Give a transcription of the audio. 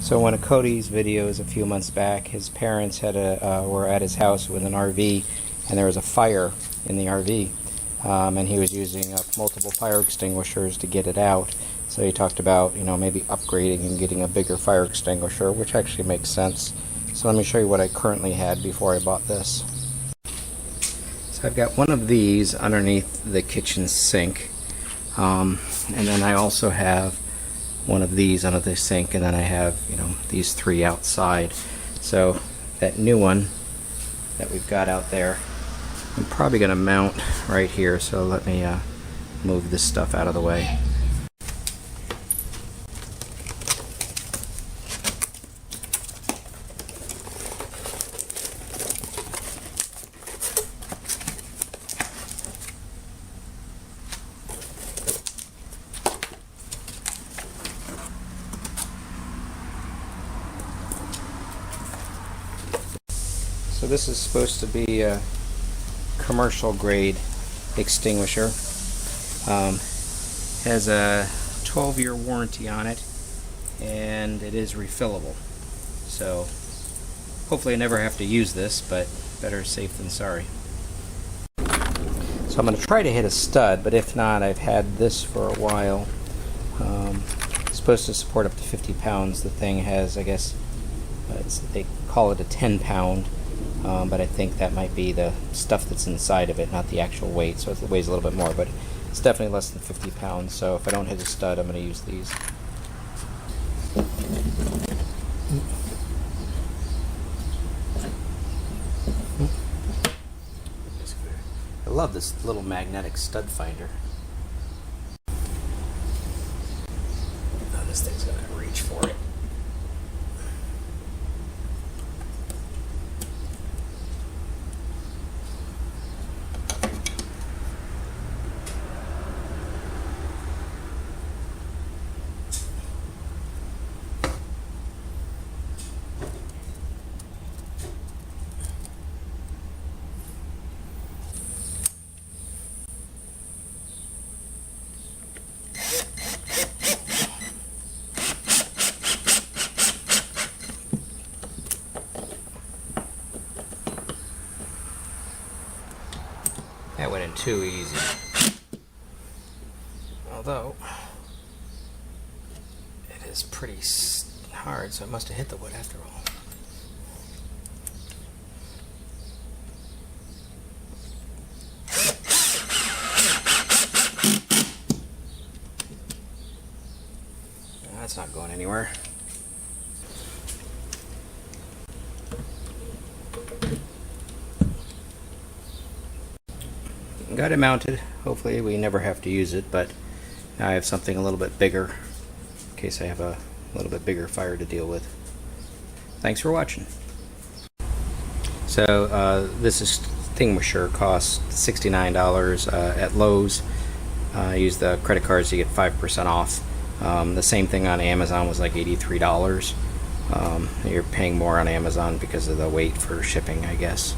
So one of Cody's videos a few months back, his parents were at his house with an RV, and there was a fire in the RV, and he was using multiple fire extinguishers to get it out. So he talked about, maybe upgrading and getting a bigger fire extinguisher, which actually makes sense. So let me show you what I currently had before I bought this. So I've got one of these underneath the kitchen sink, and then I also have one of these under the sink, and then I have these three outside. So that new one that we've got out there, I'm probably going to mount right here. So let me move this stuff out of the way. So this is supposed to be a commercial grade extinguisher. Has a 12-year warranty on it, and it is refillable. So hopefully I never have to use this, but better safe than sorry. So I'm going to try to hit a stud, but if not, I've had this for a while. It's supposed to support up to 50 pounds. The thing has, I guess, they call it a 10-pound. But I think that might be the stuff that's inside of it, not the actual weight. So it weighs a little bit more, but it's definitely less than 50 pounds. So if I don't hit a stud, I'm going to use these. I love this little magnetic stud finder. Oh, this thing's going to reach for it. That went in too easy. Although, it is pretty hard, so it must have hit the wood after all. That's not going anywhere. Got it mounted. Hopefully we never have to use it, but now I have something a little bit bigger in case I have a little bit bigger fire to deal with. Thanks for watching. So this extinguisher costs $69 at Lowe's. Use the credit cards to get 5% off. The same thing on Amazon was like $83. You're paying more on Amazon because of the weight for shipping, I guess.